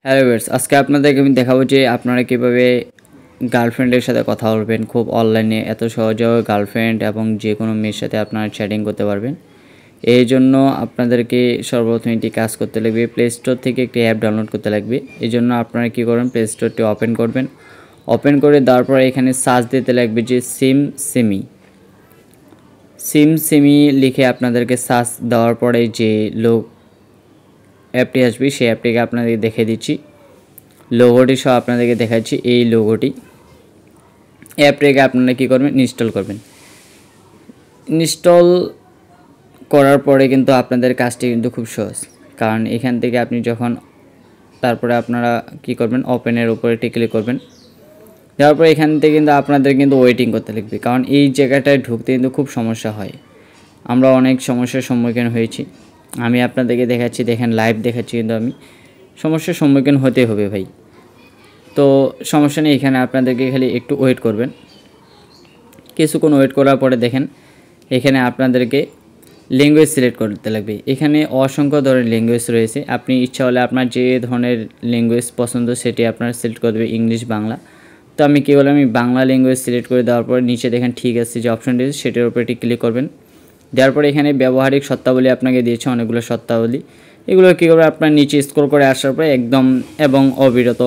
Hello viewers, আজকে আপনাদেরকে আমি দেখাবো যে আপনারা কীভাবে গার্লফ্রেন্ডের সাথে কথা বলবেন খুব অনলাইনে এত সহজে গার্লফ্রেন্ড এবং যে কোনো মেয়ের সাথে আপনারা চ্যাটিং করতে পারবেন। এই জন্য আপনাদেরকে সর্বপ্রথম একটি কাজ করতে লাগবে, প্লে স্টোর থেকে একটি অ্যাপ ডাউনলোড করতে লাগবে। এই জন্য আপনারা কী করবেন, প্লে স্টোরটি ওপেন করবেন। ওপেন করে দেওয়ার পরে এখানে সার্চ দিতে লাগবে যে সিম সিমি লিখে আপনাদেরকে সার্চ দেওয়ার পরে যে অ্যাপটি আসবে সেই অ্যাপটিকে আপনাদেরকে দেখে দিচ্ছি। লোগোটি সহ আপনাদেরকে দেখাচ্ছি। এই লোগোটি অ্যাপটিকে আপনারা কী করবেন, ইনস্টল করবেন। ইনস্টল করার পরে কিন্তু আপনাদের কাজটি কিন্তু খুব সহজ, কারণ এখান থেকে আপনি যখন তারপরে আপনারা কী করবেন, ওপেনের উপরে ক্লিক করবেন। দেওয়ার পরে এখান থেকে কিন্তু আপনাদের কিন্তু ওয়েটিং করতে লাগবে, কারণ এই জায়গাটায় ঢুকতে কিন্তু খুব সমস্যা হয়। আমরা অনেক সমস্যার সম্মুখীন হয়েছি। আমি আপনাদেরকে দেখাচ্ছি, দেখেন লাইভ দেখাচ্ছি, কিন্তু আমি সমস্যার সম্মুখীন হতে হবে ভাই। তো সমস্যা নেই, এখানে আপনাদেরকে খালি একটু ওয়েট করবেন। কিছুক্ষণ ওয়েট করার পরে দেখেন এখানে আপনাদেরকে ল্যাঙ্গুয়েজ সিলেক্ট করতে লাগবে। এখানে অসংখ্য ধরনের ল্যাঙ্গুয়েজ রয়েছে, আপনি ইচ্ছা হলে আপনার যে ধরনের ল্যাঙ্গুয়েজ পছন্দ সেটি আপনারা সিলেক্ট করে দেবে, ইংলিশ, বাংলা। তো আমি কী বললাম, আমি বাংলা ল্যাঙ্গুয়েজ সিলেক্ট করে দেওয়ার পর নিচে দেখেন ঠিক আছে যে অপশানটি আছে সেটার উপরে ক্লিক করবেন। দেওয়ার পরে এখানে ব্যবহারিক সত্তাবলী আপনাকে দিয়েছে, অনেকগুলো সত্তাবলী। এগুলো কী করবে, আপনার নিচে স্ক্রল করে আসার পরে একদম এবং অবিরত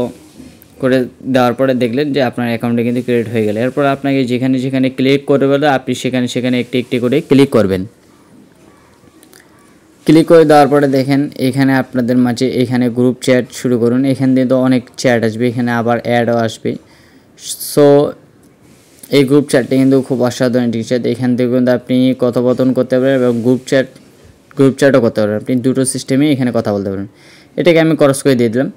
করে দেওয়ার পরে দেখলেন যে আপনার অ্যাকাউন্টে কিন্তু ক্রিয়েট হয়ে গেল। এরপর আপনাকে যেখানে যেখানে ক্লিক করবে বলে আপনি সেখানে একটি একটি করে ক্লিক করবেন। ক্লিক করে দেওয়ার পরে দেখেন এখানে আপনাদের মাঝে এখানে গ্রুপ চ্যাট শুরু করুন। এখান দিয়ে তো অনেক চ্যাট আসবে, এখানে আবার অ্যাডও আসবে। সো এই গ্রুপ চ্যাটটি কিন্তু খুব অসাধারণ একটি চ্যাট। এখান থেকে কিন্তু আপনি কথোপকথন করতে পারেন এবং গ্রুপ চ্যাটও করতে পারবেন। আপনি দুটো সিস্টেমে এখানে কথা বলতে পারেন। এটাকে আমি ক্রস করে দিয়ে দিলাম।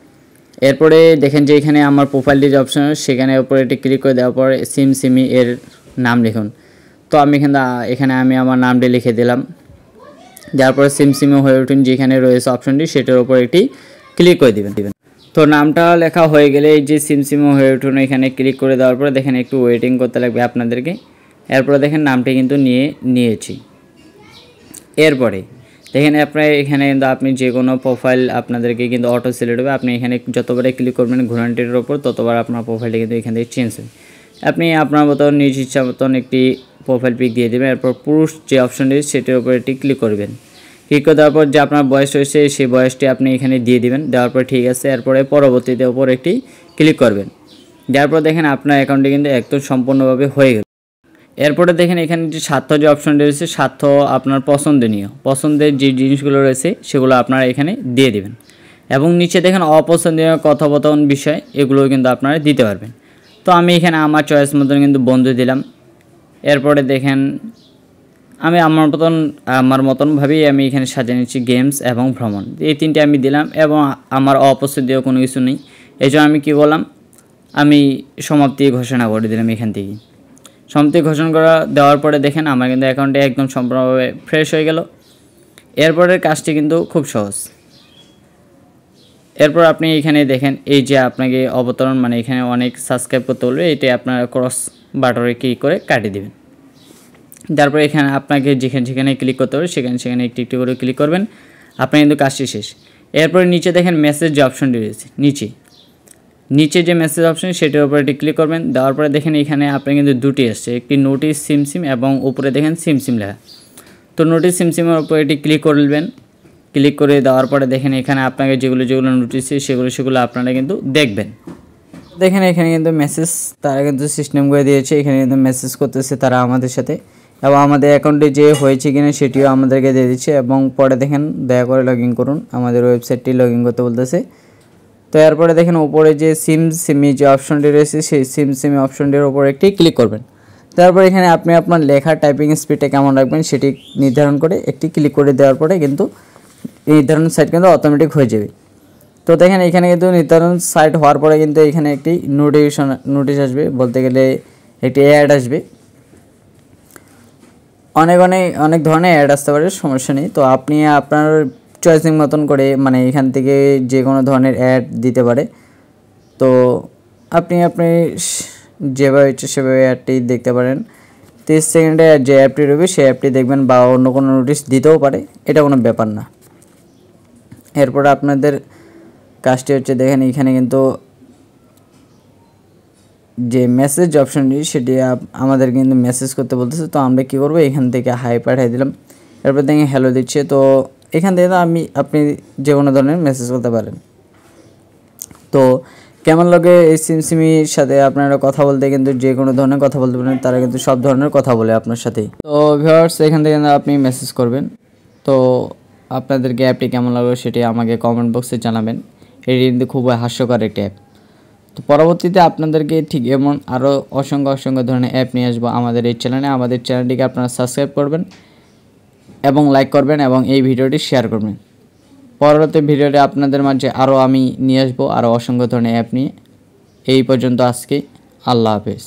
এরপরে দেখেন যে এখানে আমার প্রোফাইলটি যে অপশন সেখানে উপরে এটি ক্লিক করে দেওয়ার পরে সিমি এর নাম লিখুন। তো আমি এখানে আমি আমার নামটি লিখে দিলাম। যার পরে সিমি হয়ে উঠুন যেখানে রয়েছে অপশনটি সেটার উপর একটি ক্লিক করে দিবেন। তো নামটা লেখা হয়ে গেলে এই যে সিমি হয়ে উঠুন এখানে ক্লিক করে দেওয়ার পরে দেখেন একটু ওয়েটিং করতে লাগবে আপনাদেরকে। এরপরে দেখেন নামটি কিন্তু নিয়েছি। এরপরে দেখেন আপনার এখানে কিন্তু আপনি যে কোনো প্রোফাইল আপনাদেরকে কিন্তু অটো সিলেক্ট হবে। আপনি এখানে যতবারে ক্লিক করবেন ঘোরানটির ওপর ততবার আপনার প্রোফাইলটি কিন্তু এখান থেকে চেঞ্জ হবে। আপনি আপনার মতন নিজ ইচ্ছা মতন একটি প্রোফাইল পিক দিয়ে দেবেন। এরপর পুরুষ যে অপশনটি সেটির উপর একটি ক্লিক করবেন। ক্লিক করে দেওয়ার পর যে আপনার বয়স রয়েছে সেই বয়সটি আপনি এখানে দিয়ে দেবেন। দেওয়ার পর ঠিক আছে। এরপরে পরবর্তীতে ওপর একটি ক্লিক করবেন। যার পর দেখেন আপনার অ্যাকাউন্টটি কিন্তু একদম সম্পূর্ণভাবে হয়ে গেল। এরপরে দেখেন এখানে যে স্বার্থ যে অপশনটি রয়েছে, স্বার্থ আপনার পছন্দের যে জিনিসগুলো রয়েছে সেগুলো আপনারা এখানে দিয়ে দেবেন। এবং নিচে দেখেন অপছন্দনীয় কথোপকথন বিষয়, এগুলোও কিন্তু আপনারা দিতে পারবেন। তো আমি এখানে আমার চয়েস মতন কিন্তু বন্ধু দিলাম। এরপরে দেখেন আমি আমার মতনভাবেই আমি এখানে সাজিয়ে নিচ্ছি গেমস এবং ভ্রমণ, এই তিনটে আমি দিলাম। এবং আমার অপছন্দনীয় কোনো কিছু নেই, এই জন্য আমি কী বললাম, আমি সমাপ্তি ঘোষণা করে দিলাম। এখান থেকে সমাপ্তি ঘোষণা দেওয়ার পরে দেখেন আমার কিন্তু অ্যাকাউন্টে একদম সম্পূর্ণভাবে ফ্রেশ হয়ে গেল। এরপরের কাজটি কিন্তু খুব সহজ। এরপর আপনি এখানে দেখেন এই যে আপনাকে অবতরণ মানে এখানে অনেক সাবস্ক্রাইব করতে বলবে, এটি আপনার ক্রস বাটনে ক্লিক করে কাটিয়ে দেবেন। তারপর এখানে আপনাকে যেখানে ক্লিক করতে হবে সেখানে একটি একটি করে ক্লিক করবেন। আপনার কিন্তু কাজটি শেষ। এরপরে নিচে দেখেন মেসেজ যে অপশনটি রয়েছে, নিচে যে মেসেজ অপশন সেটার উপরে একটি ক্লিক করবেন। দেওয়ার পরে দেখেন এখানে আপনার কিন্তু দুটি আসছে, একটি নোটিস সিম এবং উপরে দেখেন সিম লেখা। তো নোটিস সিমের উপরে এটি ক্লিক করবেন। ক্লিক করে দেওয়ার পরে দেখেন এখানে আপনাকে যেগুলো নোটিস সেগুলো আপনারা কিন্তু দেখবেন। দেখেন এখানে কিন্তু মেসেজ তারা কিন্তু সিস্টেম করে দিয়েছে, এখানে কিন্তু মেসেজ করতেছে তারা আমাদের সাথে, এবং আমাদের অ্যাকাউন্টে যে হয়েছে কিনা সেটিও আমাদেরকে দিয়ে দিচ্ছে। এবং পরে দেখেন দয়া করে লগ ইন করুন, আমাদের ওয়েবসাইটটি লগ ইন করতে বলতেছে। তো এরপরে দেখেন উপরে যে সিমি যে অপশনটি রয়েছে সেই সিমি অপশনটির উপর একটি ক্লিক করবেন। তারপর এখানে আপনি আপনার লেখার টাইপিং স্পিডটা কেমন রাখবেন সেটি নির্ধারণ করে একটি ক্লিক করে দেওয়ার পরে কিন্তু নির্ধারণ সাইট কিন্তু অটোমেটিক হয়ে যাবে। তো দেখেন এখানে কিন্তু নির্ধারণ সাইট হওয়ার পরে কিন্তু এখানে একটি নোটিশ আসবে, বলতে গেলে একটি অ্যাড আসবে। অনেক ধরনের অ্যাড আসতে পারে, সমস্যা নেই। তো আপনি আপনার চয়েসিং মতন করে মানে এখান থেকে যে কোনো ধরনের অ্যাড দিতে পারে। তো আপনি যেভাবে ইচ্ছে সেভাবে অ্যাডটি দেখতে পারেন। 30 সেকেন্ডে যে অ্যাপটি রয়েছে সেই অ্যাপটি দেখবেন, বা অন্য কোনো নোটিশ দিতেও পারে, এটা কোনো ব্যাপার না। এরপর আপনাদের কাজটি হচ্ছে দেখেন এখানে কিন্তু যে মেসেজ অপশনটি সেটি আমাদের কিন্তু মেসেজ করতে বলতেছে। তো আমরা কি করব, এখান থেকে হাই পাঠিয়ে দিলাম, এরপর দেখেন হ্যালো দিচ্ছে। তো এখান থেকে তো আপনি যে কোনো ধরনের মেসেজ করতে পারেন। তো কেমন লাগে এই সিমির সাথে আপনারা কথা বলতে, কিন্তু যে কোনো ধরনের কথা বলতে পারেন, তারা কিন্তু সব ধরনের কথা বলে আপনার সাথেই। তো ভিউয়ার্স এখান থেকে আপনি মেসেজ করবেন। তো আপনাদেরকে অ্যাপটি কেমন লাগলো সেটি আমাকে কমেন্ট বক্সে জানাবেন। এটি কিন্তু খুব হাস্যকর একটি অ্যাপ। তো পরবর্তীতে আপনাদেরকে ঠিক এমন আরও অসংখ্য ধরনের অ্যাপ নিয়ে আসবো আমাদের এই চ্যানেলে। আমাদের চ্যানেলটিকে আপনারা সাবস্ক্রাইব করবেন এবং লাইক করবেন এবং এই ভিডিওটি শেয়ার করবেন। পরবর্তী ভিডিওতে আপনাদের মাঝে আরও আমি নিয়ে আসবো আরও অসংখ্য ধরনের অ্যাপ নিয়ে। এই পর্যন্ত আজকে, আল্লাহ হাফেজ।